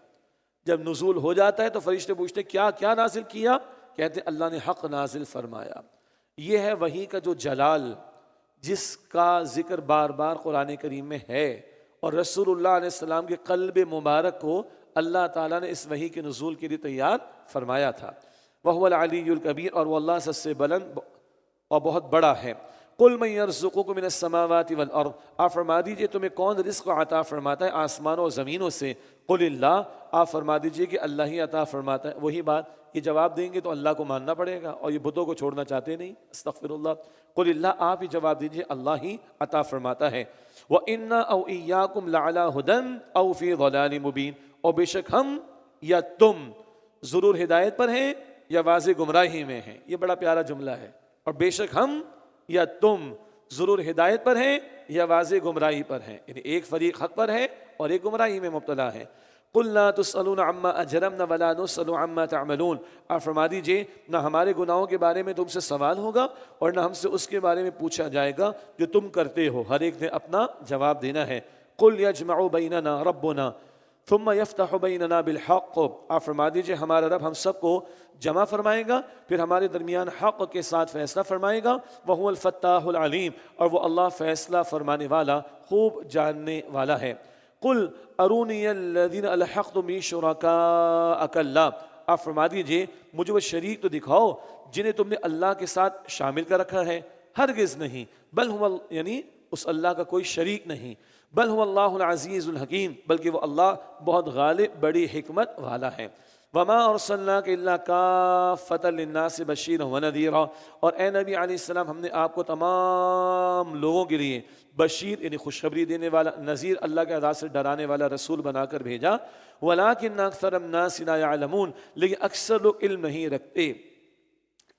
جب نزول ہو جاتا ہے تو فرشتے پوچھتے ہیں کیا نازل کیا؟ کہتے ہیں اللہ نے حق نازل فرمایا۔ یہ ہے وحی کا جو جلال، جس کا ذکر بار بار قرآن کریم میں ہے، اور رسول اللہ علیہ السلام کے قلب مبارک کو اللہ تعالیٰ نے اس وحی کے نزول کے لیے تیار فرمایا تھا۔ وَهُوَ الْعَلِيُّ الْكَبِيرُ، اور وہ اللہ سب سے بلند اور بہت بڑا ہے۔ قُلْ مَن يَرْزُقُكُم مِّنَ السَّمَاوَاتِ وَالْأَرْضِ، آپ فرما دیجئے تمہیں کون رزق عطا فرماتا ہے آسمانوں اور زمینوں سے؟ قُلِ اللَّهُ، آپ فرما دیجئے کہ اللہ ہی عطا فرماتا ہے۔ وہی بات یہ جواب دیں گے تو اللہ کو ماننا پڑے گا، اور یہ بتوں کو چھوڑنا چاہتے نہیں۔ استغفر اللہ۔ قل اللہ، آپ ہی جواب دیجئے اللہ ہی عطا فرماتا ہے۔ وَإِنَّا أَوْ إِيَّاكُمْ لَعَلَىٰ هُدًى أَوْ فِي ضَلَالٍ مُبِينٍ، اور بے شک ہم یا تم ضرور ہدایت پر ہیں یا واضح گمراہی میں ہیں۔ یہ بڑا پیارا جملہ ہے، اور بے شک ہم یا تم ضرور ہدایت پر ہیں یا واضح گمراہی پر ہیں، یعنی ایک فریق حق پر ہے اور ایک گمراہی میں مبتلا ہے۔ قُلْ لَا تُسْأَلُونَ عَمَّا أَجْرَمْنَا وَلَا نُسْأَلُ عَمَّا تَعْمَلُونَ، آپ فرما دیجئے نہ ہمارے گناہوں کے بارے میں تم سے سوال ہوگا اور نہ ہم سے اس کے بارے میں پوچھا جائے گا جو تم کرتے ہو، ہر ایک نے اپنا جواب دینا ہے۔ قُلْ يَجْمَعُ بَيْنَنَا رَبُّنَا ثُمَّ يَفْتَحُ بَيْنَنَا بِالْحَقِّ، آپ فرما دیجئے ہمارا رب ہم سب کو جمع فرمائے گا، پھر ہمارے درمیان حق کے ساتھ فیصلہ فرمائے گا۔ وَهُوَ الْفَتَّاحُ الْعَلِيمُ، اور وہ اللہ فیصلہ فرمانے والا، خوب جاننے والا ہے۔ قل ارونی الذین الحقتم بی شرکاء کلا، آپ فرما دیجئے مجھے وہ شریک تو دکھاؤ جنہیں تم نے اللہ کے ساتھ شامل کر رکھا ہے، ہرگز نہیں، بل ہوا، یعنی اس اللہ کا کوئی شریک نہیں، بل هو اللہ العزیز الحکیم، بلکہ وہ اللہ بہت غالب بڑی حکمت والا ہے۔ وما ارسلناک الا کافۃ للناس بشیرا ونذیرا، اور اے نبی علیہ السلام ہم نے آپ کو تمام لوگوں کے لیے بشیر یعنی خوشخبری دینے والا، نذیر اللہ کے عذاب سے ڈرانے والا رسول بنا کر بھیجا۔ ولکن اکثر الناس لا یعلمون، لیکن اکثر لوگ علم نہیں رکھتے۔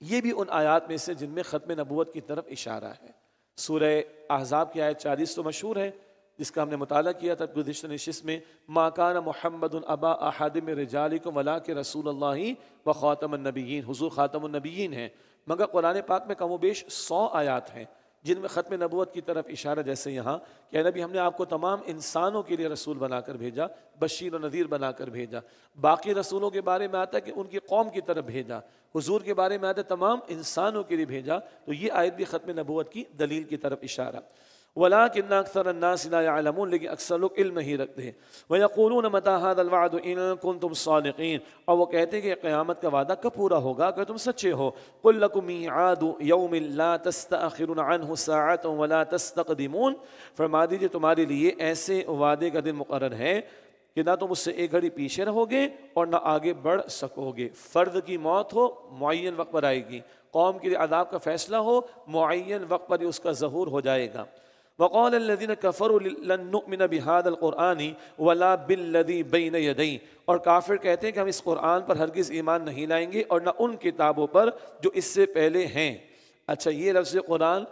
یہ بھی ان آیات میں سے جن میں ختم نبوت کی طرف اشارہ ہے۔ سورہ احزاب کی آیت 40 تو مشہور ہے، جس کا ہم نے مطالعہ کیا تھا گزشتہ نشست میں، ما کان محمد ابا احد من رجالکم ولکن رسول اللہ و خاتم النبیین، حضور خاتم النبیین ہیں۔ مگر قرآن پاک میں کم و بیش 100 آیات ہیں جن میں ختم نبوت کی طرف اشارہ، جیسے یہاں کہ نبی ہم نے آپ کو تمام انسانوں کے لیے رسول بنا کر بھیجا، بشیر و نذیر بنا کر بھیجا۔ باقی رسولوں کے بارے میں آتا ہے کہ ان کی قوم کی طرف بھیجا، حضور کے بارے میں آتا ہے تمام انسانوں کے لیے بھیجا، تو یہ آیت بھی ختم نبوت کی دلیل کی طرف اشارہ۔ وَلَٰكِنَّ أَكْثَرَ النَّاسِ لَا يَعْلَمُونَ، لیکن اکثر لوگ علم نہیں رکھتے۔ وَيَقُولُونَ مَتَىٰ هَٰذَا الْوَعْدُ إِن كُنتُمْ صَادِقِينَ، اور وہ کہتے ہیں کہ قیامت کا وعدہ کب پورا ہوگا اگر تم سچے ہو۔ قُل لَّكُم مِيعَادُ يَوْمٍ لَّا تَسْتَأْخِرُونَ عَنْهُ سَاعَةً وَلَا تَسْتَقْدِمُونَ، فرما دیجئے تمہارے لیے ایسے وعدے کا دن مقرر ہے کہ نہ تم اس سے ایک گھڑی پیچھے رہو گے اور نہ آگے بڑھ سکو گے۔ فرد کی موت ہو معین وقت پر آئے گی، قوم کے لیے عذاب کا فیصلہ ہو معین وقت پر اس کا ظہور ہو جائے گا۔ وقال الذين كفروا لن نؤمن بهذا القرآن ولا بالذي بين يديه، اور کافر کہتے ہیں کہ ہم اس قرآن پر ہرگز ایمان نہیں لائیں گے اور نہ ان کتابوں پر جو اس سے پہلے ہیں۔ اچھا، یہ لفظ قرآن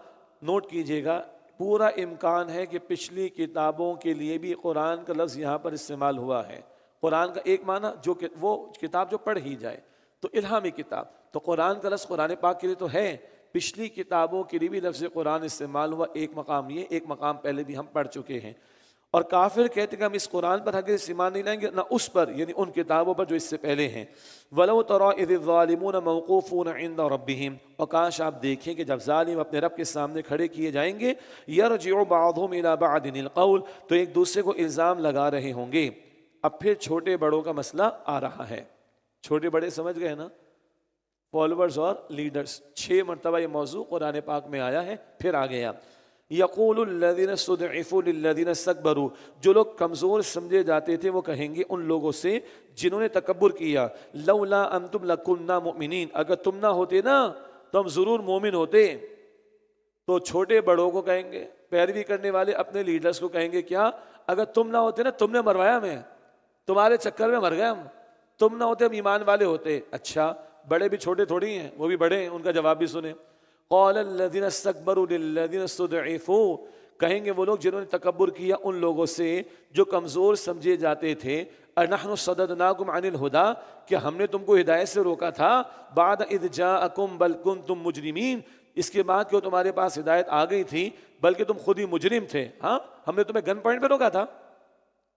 نوٹ کیجئے گا، پورا امکان ہے کہ پچھلی کتابوں کے لیے بھی قرآن کا لفظ یہاں پر استعمال ہوا ہے۔ قرآن کا ایک معنی جو کہ وہ کتاب جو پڑھ ہی جائے، تو الہامی کتاب، تو قرآن کا لفظ قرآن پاک کے لیے تو ہے، پچھلی کتابوں کے لیے بھی لفظ قرآن استعمال ہوا، ایک مقام یہ، ایک مقام پہلے بھی ہم پڑھ چکے ہیں۔ اور کافر کہتے ہیں کہ ہم اس قرآن پر ہرگز ایمان نہیں لائیں گے، نہ اس پر یعنی ان کتابوں پر جو اس سے پہلے ہیں۔ وَلَوْ تَرَىٰ إِذِ الظَّالِمُونَ مَوْقُوفُونَ عِندَ رَبِّهِمْ، اور کاش آپ دیکھیں کہ جب ظالم اپنے رب کے سامنے کھڑے کیے جائیں گے، يَرْجِعُ بَعْضُهُمْ إِلَىٰ بَعْضٍ الْقَوْلَ، تو ایک دوسرے کو الزام لگا رہے ہوں گے۔ اب پھر چھوٹے بڑوں کا مسئلہ آ رہا ہے۔ چھوٹے بڑے سمجھ گئے نا، فالوورز اور لیڈرز، 6 مرتبہ یہ موضوع قرآن پاک میں آیا ہے، پھر آ گیا۔ یقول الذین استضعفوا للذین استکبروا، جو لوگ کمزور سمجھے جاتے تھے وہ کہیں گے ان لوگوں سے جنہوں نے تکبر کیا، لولا انتم لکنا مؤمنین، اگر تم نہ ہوتے نا تو ہم ضرور مومن ہوتے۔ تو چھوٹے بڑوں کو کہیں گے، پیروی کرنے والے اپنے لیڈرز کو کہیں گے کیا، اگر تم نہ ہوتے نا، تم نے مروایا ہمیں، تمہارے چکر میں مر گئے ہم، تم نہ ہوتے ہم ایمان والے ہوتے۔ اچھا، بڑے بھی چھوٹے تھوڑی ہیں، وہ بھی بڑے ہیں، ان کا جواب بھی سنیں۔ قال الذين استكبروا للذين استضعفوا، کہیں گے وہ لوگ جنہوں نے تکبر کیا ان لوگوں سے جو کمزور سمجھے جاتے تھے، انحن صددناکم عن الهدى، کہ ہم نے تم کو ہدایت سے روکا تھا، بعد اذ جاءکم بل کنتم مجرمین، اس کے بعد کہ وہ تمہارے پاس ہدایت آ گئی تھی بلکہ تم خود ہی مجرم تھے۔ ہاں، ہم نے تمہیں گن پوائنٹ پہ روکا تھا،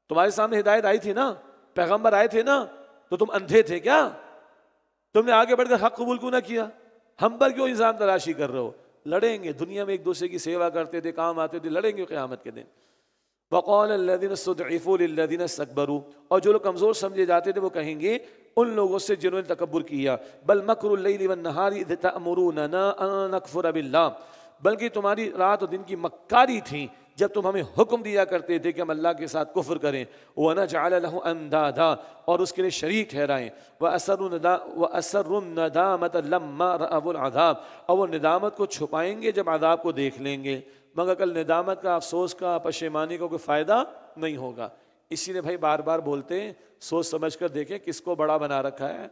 تمہارے سامنے ہدایت آئی تھی نا، پیغمبر آئے تھے نا، تو تم اندھے تھے کیا؟ تم نے آگے بڑھ کر حق قبول کیوں نہ کیا؟ ہم پر کیوں الزام تراشی کر رہے ہو؟ لڑیں گے، دنیا میں ایک دوسرے کی سیوا کرتے تھے، کام آتے تھے، لڑیں گے قیامت کے دن۔ وقال الذين استضعفوا للذين استكبروا، اور جو لوگ کمزور سمجھے جاتے تھے وہ کہیں گے ان لوگوں سے جنہوں نے تکبر کیا، بل مکر اللیل والنہار اذ تأمروننا ان نکفر باللہ، بلکہ تمہاری رات اور دن کی مکاری تھی جب تم ہمیں حکم دیا کرتے تھے کہ ہم اللہ کے ساتھ کفر کریں، وَنَجْعَلَ لَهُ أَنْدَادًا اور اس کے لیے شریک ٹھہرائیں، وَأَسَرُّ النَّدَامَةَ لَمَّا رَأَوُا الْعَذَابَ اور وہ ندامت کو چھپائیں گے جب عذاب کو دیکھ لیں گے، مگر کل ندامت کا، افسوس کا، پشیمانی کا کوئی فائدہ نہیں ہوگا۔ اسی لیے بھائی بار بار بولتے ہیں، سوچ سمجھ کر دیکھیں کس کو بڑا بنا رکھا ہے،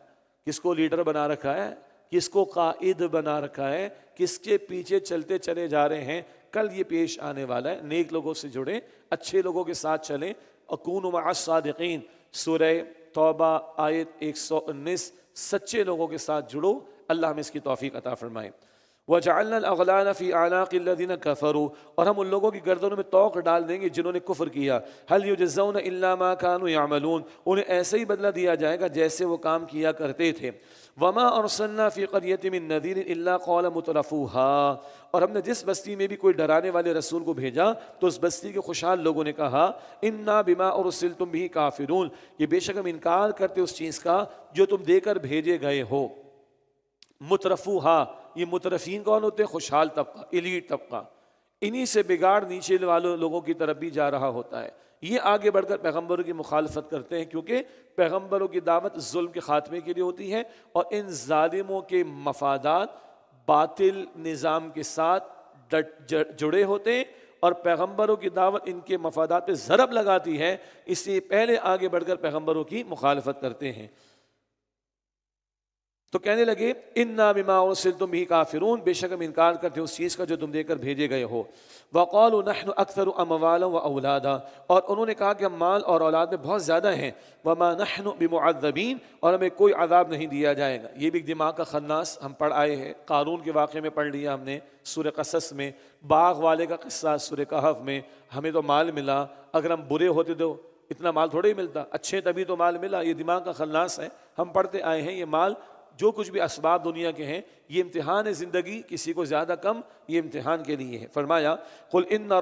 کس کو لیڈر بنا رکھا ہے، کس کو قائد بنا رکھا ہے، کس کے پیچھے چلتے چلے جا رہے ہیں۔ کل یہ پیش آنے والا ہے، نیک لوگوں سے جڑیں، اچھے لوگوں کے ساتھ چلیں، اکونوا مع الصادقین، سورہ توبہ آیت 119، سچے لوگوں کے ساتھ جڑو، اللہ ہمیں اس کی توفیق عطا فرمائے۔ وَجَعَلْنَا الْأَغْلَالَ فِي أَعْنَاقِ الَّذِينَ كَفَرُوا اور ہم ان لوگوں کی گردنوں میں طوق ڈال دیں گے جنہوں نے کفر کیا۔ هَلْ يُجْزَوْنَ إِلَّا مَا كَانُوا يَعْمَلُونَ انہیں ایسے ہی بدلہ دیا جائے گا جیسے وہ کام کیا کرتے تھے۔ وَمَا أَرْسَلْنَا فِي قَرْيَةٍ مِّن نَّذِيرٍ إِلَّا قَالَ مُتْرَفُوهَا اور ہم نے جس بستی میں بھی کوئی ڈرانے والے رسول کو بھیجا تو اس بستی کے خوشحال لوگوں نے کہا إِنَّا بِمَا أُرْسِلْتُم بِهِ كَافِرُونَ یہ بے شک ہم انکار کرتے اس چیز کا جو تم دے کر بھیجے گئے ہو۔ مترفوہا یہ مترفین کون ہوتے ہیں؟ خوشحال طبقہ، ایلیٹ طبقہ، انہی سے بگاڑ نیچے والوں لوگوں کی طرف بھی جا رہا ہوتا ہے۔ یہ آگے بڑھ کر پیغمبروں کی مخالفت کرتے ہیں کیونکہ پیغمبروں کی دعوت ظلم کے خاتمے کے لیے ہوتی ہے اور ان ظالموں کے مفادات باطل نظام کے ساتھ جڑے ہوتے ہیں اور پیغمبروں کی دعوت ان کے مفادات پہ ضرب لگاتی ہے، اس لیے پہلے آگے بڑھ کر پیغمبروں کی مخالفت کرتے ہیں۔ تو کہنے لگے اِنَّا بِمَا أُرْسِلْتُم بِهِ كَافِرُونَ بے شک ہم انکار کرتے ہیں اس چیز کا جو تم دے کر بھیجے گئے ہو۔ وَقَالُوا نَحْنُ أَكْثَرُ أَمْوَالًا وَأَوْلَادًا اور انہوں نے کہا کہ ہم مال اور اولاد میں بہت زیادہ ہیں۔ وَمَا نَحْنُ بِمُعَذَّبِينَ اور ہمیں کوئی عذاب نہیں دیا جائے گا۔ یہ بھی ایک دماغ کا خناس ہم پڑھ آئے ہیں، قارون کے واقعے میں پڑھ لیا ہم نے سورہ قصص میں، باغ والے کا قصہ سورہ کہف میں، ہمیں تو مال ملا، اگر ہم برے ہوتے تو اتنا مال تھوڑے ہی ملتا، اچھے تبھی تو مال ملا۔ یہ دماغ کا خناس ہے، ہم پڑھتے آئے ہیں یہ مال جو کچھ بھی اسباب دنیا کے ہیں یہ امتحان ہے زندگی، کسی کو زیادہ کم یہ امتحان کے لیے ہے۔ فرمایا قُلْ إِنَّ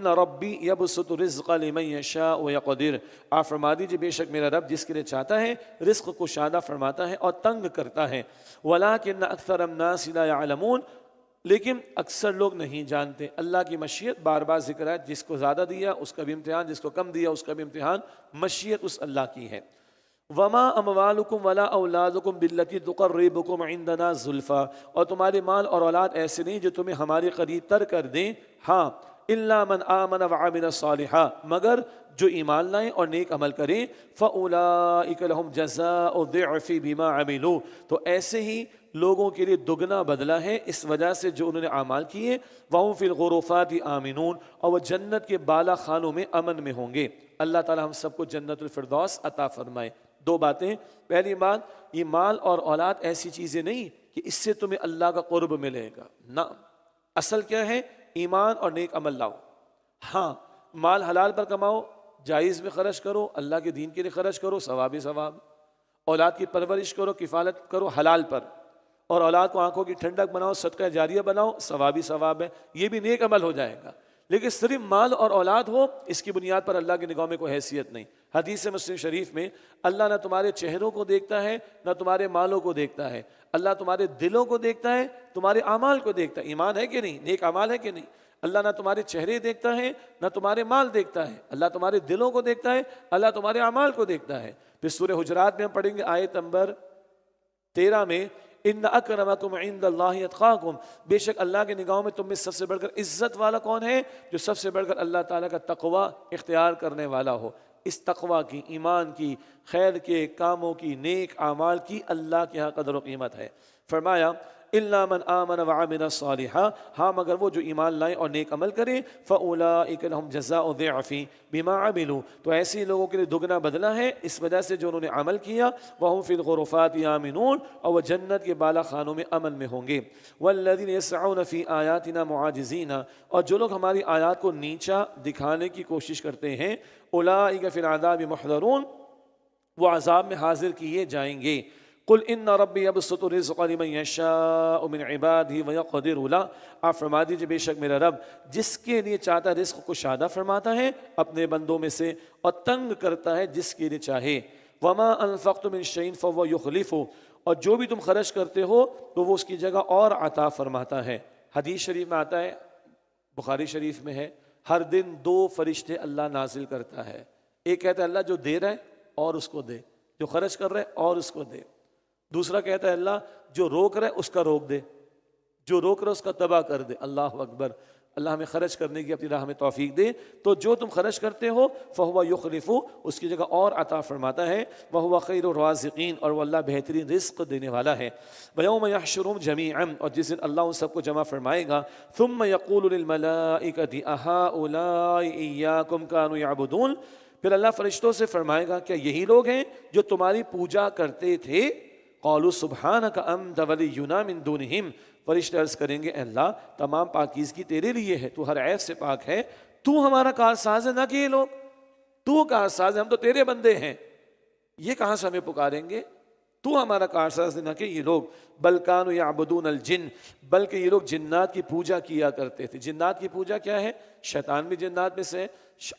رَبِّي يَبْسُطُ الرِّزْقَ لِمَن يَشَاءُ وَيَقْدِرُ آپ فرما دیجئے بے شک میرا رب جس کے لیے چاہتا ہے رزق کو شادہ فرماتا ہے اور تنگ کرتا ہے۔ وَلَٰكِنَّ أَكْثَرَ النَّاسِ لَا يَعْلَمُونَ لیکن اکثر لوگ نہیں جانتے۔ اللہ کی مشیت بار بار ذکر ہے، جس کو زیادہ دیا اس کا بھی امتحان، جس کو کم دیا اس کا بھی امتحان، مشیت اس اللہ کی ہے۔ وَمَا أَمْوَالُكُمْ وَلَا أَوْلَادُكُمْ بِالَّتِي تُقَرِّبُكُمْ عِندَنَا زُلْفَىٰ اور تمہارے مال اور اولاد ایسے نہیں جو تمہیں ہمارے قریب تر کر دیں، ہاں إِلَّا مَنْ آمَنَ وَعَمِلَ صَالِحًا مگر جو ایمان لائیں اور نیک عمل کریں، فَأُولَٰئِكَ لَهُمْ جَزَاءُ الضِّعْفِ بِمَا عَمِلُوا تو ایسے ہی لوگوں کے لیے دگنا بدلہ ہے اس وجہ سے جو انہوں نے اعمال کیے۔ وَهُمْ فِي الْغُرُفَاتِ آمِنُونَ اور وہ جنت کے بالا خانوں میں امن میں ہوں گے۔ اللہ تعالی ہم سب کو جنت الفردوس عطا فرمائے۔ دو باتیں، پہلی بات یہ مال اور اولاد ایسی چیزیں نہیں کہ اس سے تمہیں اللہ کا قرب ملے گا، نہ، اصل کیا ہے؟ ایمان اور نیک عمل لاؤ۔ ہاں مال حلال پر کماؤ، جائز میں خرچ کرو، اللہ کے دین کے لیے خرچ کرو، ثواب ہی ثواب۔ اولاد کی پرورش کرو، کفالت کرو حلال پر، اور اولاد کو آنکھوں کی ٹھنڈک بناؤ، صدقہ جاریہ بناؤ، ثواب ہی ثواب ہے، یہ بھی نیک عمل ہو جائے گا۔ لیکن صرف مال اور اولاد ہو اس کی بنیاد پر اللہ کی نگاہ میں کوئی حیثیت نہیں۔ حدیث مسلم شریف میں اللہ نہ تمہارے چہروں کو دیکھتا ہے نہ تمہارے مالوں کو دیکھتا ہے، اللہ تمہارے دلوں کو دیکھتا ہے، تمہارے اعمال کو دیکھتا ہے۔ ایمان ہے کہ نہیں؟ نیک اعمال ہے کہ نہیں؟ اللہ نہ تمہارے چہرے دیکھتا ہے نہ تمہارے مال دیکھتا ہے، اللہ تمہارے دلوں کو دیکھتا ہے، اللہ تمہارے اعمال کو دیکھتا ہے۔ پھر سورہ حجرات میں ہم پڑھیں گے آیت نمبر 13 میں ان اکرمکم عند اللہ اتقاکم بے شک اللہ کے نگاہوں میں تم میں سب سے بڑھ کر عزت والا کون ہے؟ جو سب سے بڑھ کر اللہ تعالیٰ کا تقوی اختیار کرنے والا ہو۔ اس تقوی کی، ایمان کی، خیر کے کاموں کی، نیک اعمال کی اللہ کے ہاں قدر و قیمت ہے۔ فرمایا الا من آمن وعمل صالحا ہاں مگر وہ جو ایمان لائیں اور نیک عمل کریں، فاولئک لهم جزاء الضعف بما عملوا تو ایسے لوگوں کے لیے دگنا بدلہ ہے اس وجہ سے جو انہوں نے عمل کیا۔ وهم في الغرفات آمنون اور وہ جنت کے بالا خانوں میں امن میں ہوں گے۔ والذین یسعون فی آیاتنا معاجزین اور جو لوگ ہماری آیات کو نیچا دکھانے کی کوشش کرتے ہیں، اولئک فی العذاب محضرون وہ عذاب میں حاضر کیے جائیں گے۔ قل ان ربی یبسط الرزق لمن یشاء من عباده ویقدر له آپ فرما دیجئے بے شک میرا رب جس کے لیے چاہتا ہے رزق کو شادہ فرماتا ہے اپنے بندوں میں سے اور تنگ کرتا ہے جس کے لیے چاہے۔ وما انفقتم من شیء فهو یخلفه اور جو بھی تم خرچ کرتے ہو تو وہ اس کی جگہ اور عطا فرماتا ہے۔ حدیث شریف میں آتا ہے بخاری شریف میں ہے ہر دن 2 فرشتے اللہ نازل کرتا ہے. ایک کہتا ہے اللہ جو دے رہا ہے اور اس کو دے، جو خرچ کر رہا ہے اور اس کو دے. دوسرا کہتا ہے اللہ جو روک رہا ہے اس کا روک دے، جو روک رہا ہے اس کا تباہ کر دے. اللہ اکبر. اللہ ہمیں خرچ کرنے کی اپنی راہ میں توفیق دے. تو جو تم خرچ کرتے ہو فہو یخلف، اس کی جگہ اور عطا فرماتا ہے. وہو خیر الرازقین، اور وہ اللہ بہترین رزق دینے والا ہے. ویوم یحشرہم جمیعا، اور جس دن اللہ ان سب کو جمع فرمائے گا. ثم یقول للملائکۃ اہؤلاء ایاکم کانوا یعبدون، پھر اللہ فرشتوں سے فرمائے گا کیا یہی لوگ ہیں جو تمہاری پوجا کرتے تھے؟ قالوا سبحانک انت ولینا من دونہم، فرشتے عرض کریں گے اے اللہ تمام پاکیزگی تیرے لیے ہے، تو ہر عیب سے پاک ہے، تو ہمارا کارساز ہے نہ کہ یہ لوگ، تو کارساز ہے، ہم تو تیرے بندے ہیں، یہ کہاں سے ہمیں پکاریں گے؟ تو ہمارا کارساز ہے نہ کہ یہ لوگ. بل کانوا یعبدون الجن، بلکہ یہ لوگ جنات کی پوجا کیا کرتے تھے. جنات کی پوجا کیا ہے؟ شیطان بھی جنات میں سے.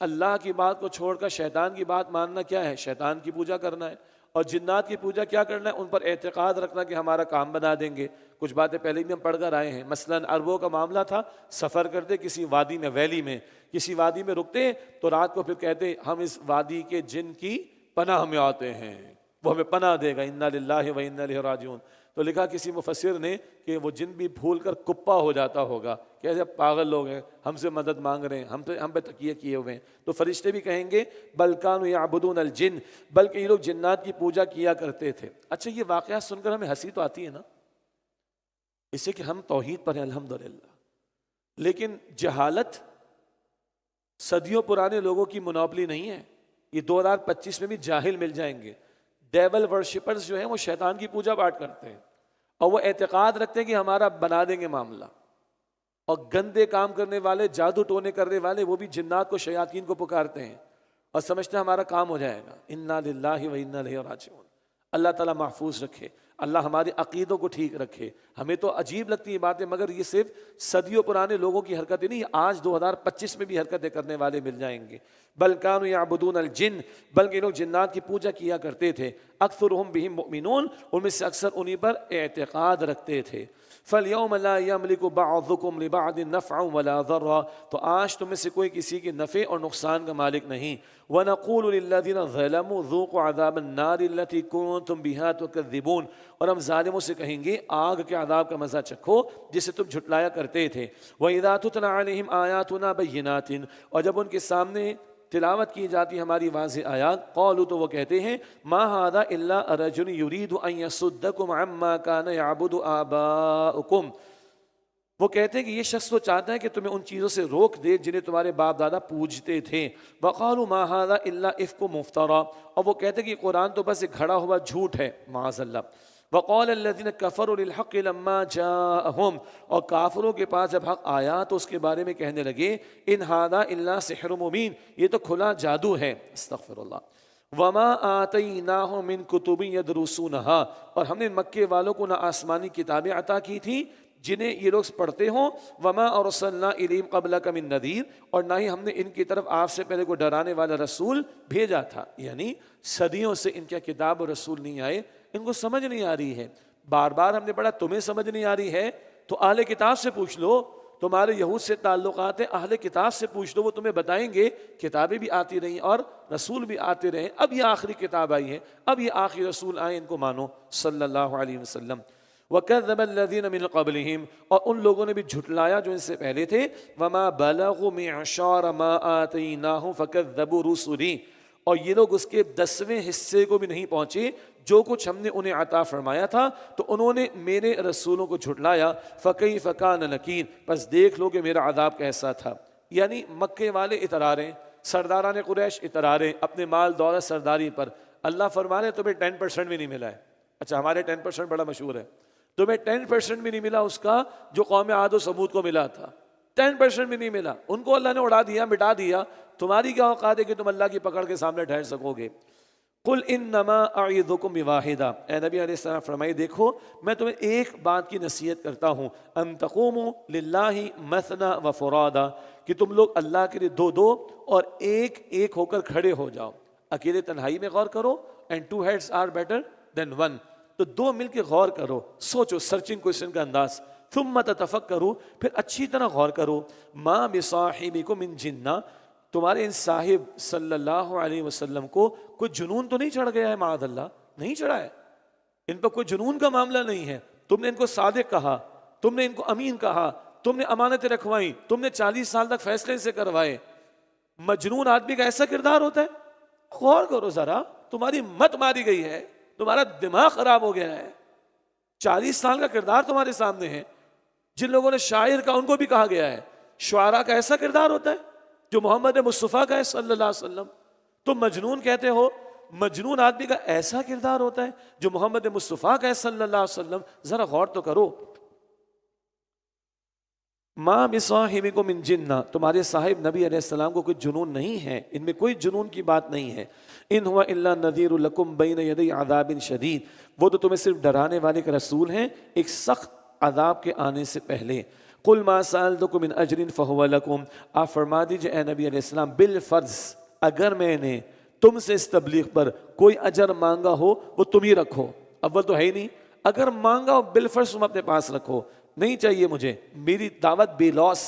اللہ کی بات کو چھوڑ کر شیطان کی بات ماننا کیا ہے؟ شیطان کی پوجا کرنا ہے. اور جنات کی پوجا کیا کرنا ہے؟ ان پر اعتقاد رکھنا کہ ہمارا کام بنا دیں گے. کچھ باتیں پہلے بھی ہم پڑھ کر آئے ہیں. مثلا عربوں کا معاملہ تھا، سفر کرتے کسی وادی میں، ویلی میں، کسی وادی میں رکتے تو رات کو پھر کہتے ہم اس وادی کے جن کی پناہ میں آتے ہیں، وہ ہمیں پناہ دے گا، انا للہ و انا الیہ راجعون. تو لکھا کسی مفسر نے کہ وہ جن بھی پھول کر کپا ہو جاتا ہوگا، کیسے پاگل لوگ ہیں، ہم سے مدد مانگ رہے ہیں، ہم پہ تکیہ کیے ہوئے ہیں. تو فرشتے بھی کہیں گے بل کانوا یعبدون الجن، بلکہ یہ لوگ جنات کی پوجا کیا کرتے تھے. اچھا یہ واقعات سن کر ہمیں ہنسی تو آتی ہے نا، اس سے کہ ہم توحید پر ہیں الحمدللہ، لیکن جہالت صدیوں پرانے لوگوں کی منوپلی نہیں ہے. یہ 2025 میں بھی جاہل مل جائیں گے. ڈیول ورشپرز جو ہیں وہ شیطان کی پوجا پاٹ کرتے ہیں اور وہ اعتقاد رکھتے ہیں کہ ہمارا بنا دیں گے معاملہ. اور گندے کام کرنے والے، جادو ٹونے کرنے والے، وہ بھی جنات کو، شیاطین کو پکارتے ہیں اور سمجھتے ہیں ہمارا کام ہو جائے گا. انا للہ و انا الیہ راجعون. اللہ تعالیٰ محفوظ رکھے، اللہ ہمارے عقیدوں کو ٹھیک رکھے. ہمیں تو عجیب لگتی ہیں باتیں، مگر یہ صرف صدیوں پرانے لوگوں کی حرکتیں نہیں، آج 2025 میں بھی حرکتیں کرنے والے مل جائیں گے. بل کانوا یعبدون الجن، بلکہ یہ لوگ جنات کی پوجا کیا کرتے تھے. اکثرهم بهم مؤمنون، ان میں سے اکثر انہی پر اعتقاد رکھتے تھے. فَالْيَوْمَ لَا يَمْلِكُ بَعْضُكُمْ لِبَعْضٍ نَفْعًا وَلَا ضَرًّا، تو آج تم میں سے کوئی کسی کے نفع اور نقصان کا مالک نہیں. وَنَقُولُ لِلَّذِينَ ظَلَمُوا ذُوقُوا عَذَابَ النَّارِ الَّتِي كُنتُمْ بِهَا تُكَذِّبُونَ، اور ہم ظالموں سے کہیں گے آگ کے عذاب کا مزہ چکھو جسے تم جھٹلایا کرتے تھے. وَإِذَا تُتْلَىٰ عَلَيْهِمْ آيَاتُنَا بَيِّنَاتٍ، اور جب ان کے سامنے تلاوت کی جاتی ہماری واضح آیات، قالوا، تو وہ کہتے ہیں ما ھذا الا رجل يريد ان يصدكم عما كان يعبد آباؤكم، وہ کہتے ہیں کہ یہ شخص تو چاہتا ہے کہ تمہیں ان چیزوں سے روک دے جنہیں تمہارے باپ دادا پوجتے تھے. وقالوا ما ھذا الا افک مفترا، اور وہ کہتے ہیں کہ قرآن تو بس ایک گھڑا ہوا جھوٹ ہے، معاذ اللہ. وقال الذين كفروا للحق لما جاءهم، اور کافروں کے پاس جب حق آیا تو اس کے بارے میں کہنے لگے ان ھذا الا سحر مبین، یہ تو کھلا جادو ہے. استغفر اللہ. وما آتیناہم من کتب یدرسونها، اور ہم نے مکے والوں کو نہ آسمانی کتابیں عطا کی تھی جنہیں یہ لوگ پڑھتے ہوں. وما ارسلنا الیہم قبلک من نذیر، اور نہ ہی ہم نے ان کی طرف آپ سے پہلے کوئی ڈرانے والا رسول بھیجا تھا. یعنی صدیوں سے ان کے کتاب اور رسول نہیں آئے، ان کو سمجھ نہیں آ رہی ہے. بار بار ہم نے پڑھا تمہیں سمجھ نہیں آ رہی ہے تو اہل کتاب سے پوچھ لو، تمہارے یہود سے تعلقات ہیں، اہل کتاب سے پوچھ لو، وہ تمہیں بتائیں گے. کتابیں بھی آتی رہیں اور رسول بھی آتے رہے، اب یہ آخری کتاب آئی ہے، اب یہ آخری رسول آئے، ان کو مانو صلی اللہ علیہ وسلم. وَكَذَّبَ الَّذِينَ مِن قَبْلِهِمْ، اور ان لوگوں نے بھی جھٹلایا جو ان سے پہلے تھے. وَمَا بَلَغُوا مِعْشَارَ مَا آتَيْنَاهُمْ فَكَذَّبُوا رُسُلِي، اور یہ لوگ اس کے 10ویں حصے کو بھی نہیں پہنچے جو کچھ ہم نے انہیں عطا فرمایا تھا، تو انہوں نے میرے رسولوں کو جھٹلایا. فَكَيْفَ كَانَ نَكِيرِ، بس دیکھ لو کہ میرا عذاب کیسا تھا. یعنی مکے والے اترا رہے ہیں، سرداران قریش اترا رہے ہیں اپنے مال دولت سرداری پر. اللہ فرما رہے تمہیں 10% بھی نہیں ملا ہے. اچھا ہمارے 10% بڑا مشہور ہے، تمہیں 10% بھی نہیں ملا اس کا جو قوم عاد و ثمود کو ملا تھا. 10% بھی نہیں ملا، ان کو اللہ نے اڑا دیا، مٹا دیا. تمہاری کیا اوقات ہے کہ تم اللہ کی پکڑ کے سامنے ٹھہر سکو گے. قل انما اعظکم بواحدہ، اے نبی علیہ السلام فرمائے دیکھو میں تمہیں ایک بات کی نصیحت کرتا ہوں. ان تقوموا للہ مثنی و فرادا، کہ تم لوگ اللہ کے لیے دو دو اور ایک ایک ہو کر کھڑے ہو جاؤ. اکیلے تنہائی میں غور کرو، and 2 heads are better than 1، تو 2 مل کے غور کرو، سوچو، سرچنگ کوشچن کا انداز. ثم تتفکروا، پھر اچھی طرح غور کرو، ما بصاحبکم من جنہ، تمہارے ان صاحب صلی اللہ علیہ وسلم کو کوئی جنون تو نہیں چڑھ گیا ہے؟ معاذ اللہ، نہیں چڑھا ہے، ان پر کوئی جنون کا معاملہ نہیں ہے۔ تم نے ان کو صادق کہا، تم نے ان کو امین کہا، تم نے امانتیں رکھوائیں، تم نے 40 سال تک فیصلے سے کروائے۔ مجنون آدمی کا ایسا کردار ہوتا ہے؟ غور کرو ذرا، تمہاری مت ماری گئی ہے، تمہارا دماغ خراب ہو گیا ہے، 40 سال کا کردار تمہارے سامنے ہے۔ جن لوگوں نے شاعر کا، ان کو بھی کہا گیا ہے شعراء کا ایسا کردار ہوتا ہے جو محمد مصطفیٰ کا ہے صلی اللہ علیہ وسلم، تم مجنون کہتے ہو؟ مجنون آدمی کا ایسا کردار ہوتا ہے جو محمد مصطفیٰ کا ہے صلی اللہ علیہ وسلم؟ ذرا غور تو کرو۔ ما بصاحبکم من جنہ، تمہارے صاحب نبی علیہ السلام کو کوئی جنون نہیں ہے، ان میں کوئی جنون کی بات نہیں ہے۔ ان هو الا نذیر لکم بین یدی عذاب شدید، وہ تو تمہیں صرف ڈرانے والے کے رسول ہیں ایک سخت عذاب کے آنے سے پہلے۔ قل ما سألتکم من اجر فهو لکم، آپ فرما دیجئے اے نبی علیہ السلام، بالفرض اگر میں نے تم سے اس تبلیغ پر کوئی اجر مانگا ہو وہ تم ہی رکھو، اول تو ہے ہی نہیں، اگر مانگا ہو بالفرض تم اپنے پاس رکھو، نہیں چاہیے مجھے، میری دعوت بے لوس،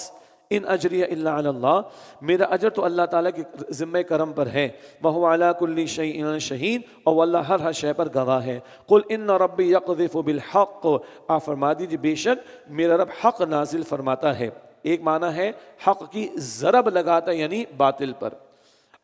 ان اجری الا علی اللہ، میرا اجر تو اللہ تعالیٰ کے ذمہ کرم پر ہے، وہو علی کل شیء شہید، اور اللہ ہر شے پر گواہ ہے۔ قل ان ربی یقذف بالحق، آپ فرما دیجیے بے شک میرا رب حق نازل فرماتا ہے۔ ایک معنی ہے حق کی ضرب لگاتا ہے، یعنی باطل پر۔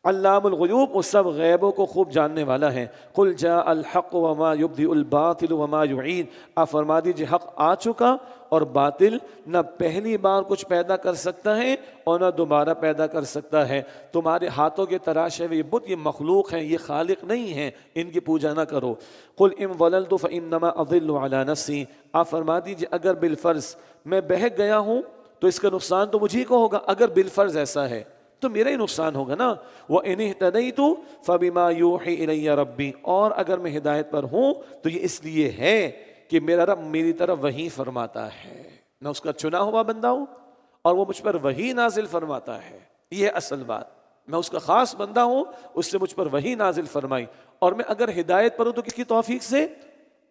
علام الغیوب، وہ سب غیبوں کو خوب جاننے والا ہے۔ قل جاء الحق وما یبدئ الباطل وما یعید، آپ فرما دیجیے حق آ چکا اور باطل نہ پہلی بار کچھ پیدا کر سکتا ہے اور نہ دوبارہ پیدا کر سکتا ہے۔ تمہارے ہاتھوں کے تراشے ہوئے یہ بت، یہ مخلوق ہیں، یہ خالق نہیں ہیں، ان کی پوجا نہ کرو۔ قل ان ضللت فانما اضل علی نفسی، آپ فرما دیجیے اگر بالفرض میں بہک گیا ہوں تو اس کا نقصان تو مجھے کو ہوگا، اگر بالفرض ایسا ہے تو میرا ہی نقصان ہوگا نا۔ وَإِنِ اهْتَدَيْتُ فَبِمَا يُوحِي إِلَيَّ رَبِّي، اور اگر میں ہدایت پر ہوں تو یہ اس لیے ہے کہ میرا رب میری طرف وحی فرماتا ہے، میں اس کا چنا ہوا بندہ ہوں اور وہ مجھ پر وحی نازل فرماتا ہے، یہ اصل بات، میں اس کا خاص بندہ ہوں، اس سے مجھ پر وحی نازل فرمائی، اور میں اگر ہدایت پر ہوں تو کس کی توفیق سے؟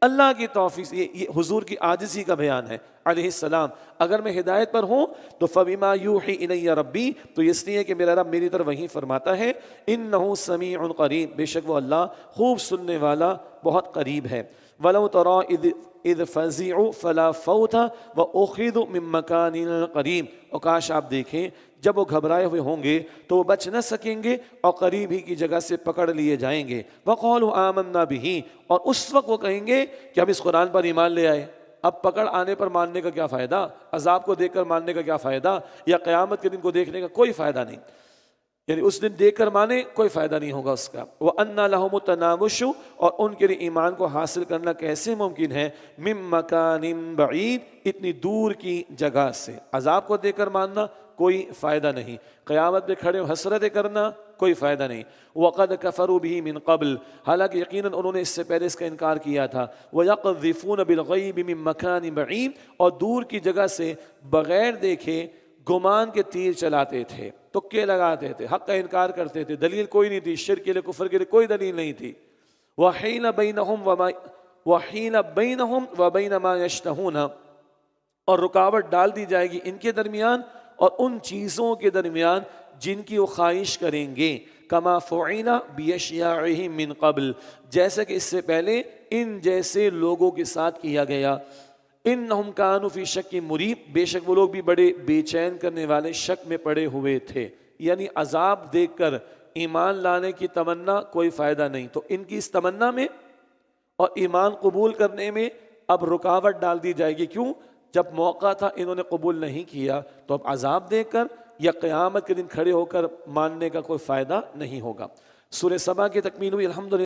اللہ کی توفیق سے۔ یہ حضور کی عاجزی کا بیان ہے علیہ السلام، اگر میں ہدایت پر ہوں تو فبما یوحی الی ربی، تو اس لیے کہ میرا رب میری طرف وحی فرماتا ہے۔ انہ سمیع قریب، بے شک وہ اللہ خوب سننے والا بہت قریب ہے۔ ولو تری اذ فزعوا فلا فوت واخذوا من مکان قریب، اور کاش آپ دیکھیں جب وہ گھبرائے ہوئے ہوں گے تو وہ بچ نہ سکیں گے اور قریب ہی کی جگہ سے پکڑ لیے جائیں گے۔ وقالوا آمنا به، اور اس وقت وہ کہیں گے کہ ہم اس قرآن پر ایمان لے آئے۔ اب پکڑ آنے پر ماننے کا کیا فائدہ، عذاب کو دیکھ کر ماننے کا کیا فائدہ، یا قیامت کے دن کو دیکھنے کا کوئی فائدہ نہیں، یعنی اس دن دیکھ کر مانے کوئی فائدہ نہیں ہوگا اس کا۔ وَأَنَّ لَهُمُ التَّنَاوُشُ، اور ان کے لیے ایمان کو حاصل کرنا کیسے ممکن ہے، مِن مَّكَانٍ بَعِيدٍ، اتنی دور کی جگہ سے۔ عذاب کو دیکھ کر ماننا کوئی فائدہ نہیں، قیامت میں کھڑے حسرتیں کرنا کوئی فائدہ نہیں۔ وَقَدْ كَفَرُوا بِهِ مِن قَبْلُ، حالانکہ یقیناً انہوں نے اس سے پہلے اس کا انکار کیا تھا۔ وَيَقْذِفُونَ بِالْغَيْبِ مِن مَّكَانٍ بَعِيدٍ، اور دور کی جگہ سے بغیر دیکھے گمان کے تیر چلاتے تھے، تکے لگاتے تھے، حق کا انکار کرتے تھے، دلیل کوئی نہیں تھی، شرک کے لیے کفر کے لیے کوئی دلیل نہیں تھی۔ وَحِيلَ بَيْنَهُمْ وَبَيْنَ مَا يَشْتَهُونَ، اور رکاوٹ ڈال دی جائے گی ان کے درمیان اور ان چیزوں کے درمیان جن کی وہ خواہش کریں گے۔ کما فعل بِأَشْيَاعِهِم من قبل، جیسا کہ اس سے پہلے ان جیسے لوگوں کے ساتھ کیا گیا۔ انہم کانوا فی شک مریب، بے شک وہ لوگ بھی بڑے بے چین کرنے والے شک میں پڑے ہوئے تھے، یعنی عذاب دیکھ کر ایمان لانے کی تمنا کوئی فائدہ نہیں، تو ان کی اس تمنا میں اور ایمان قبول کرنے میں اب رکاوٹ ڈال دی جائے گی۔ کیوں؟ جب موقع تھا انہوں نے قبول نہیں کیا، تو اب عذاب دیکھ کر یا قیامت کے دن کھڑے ہو کر ماننے کا کوئی فائدہ نہیں ہوگا۔ سورہ سبا کی تکمیل ہوئی، الحمدللہ۔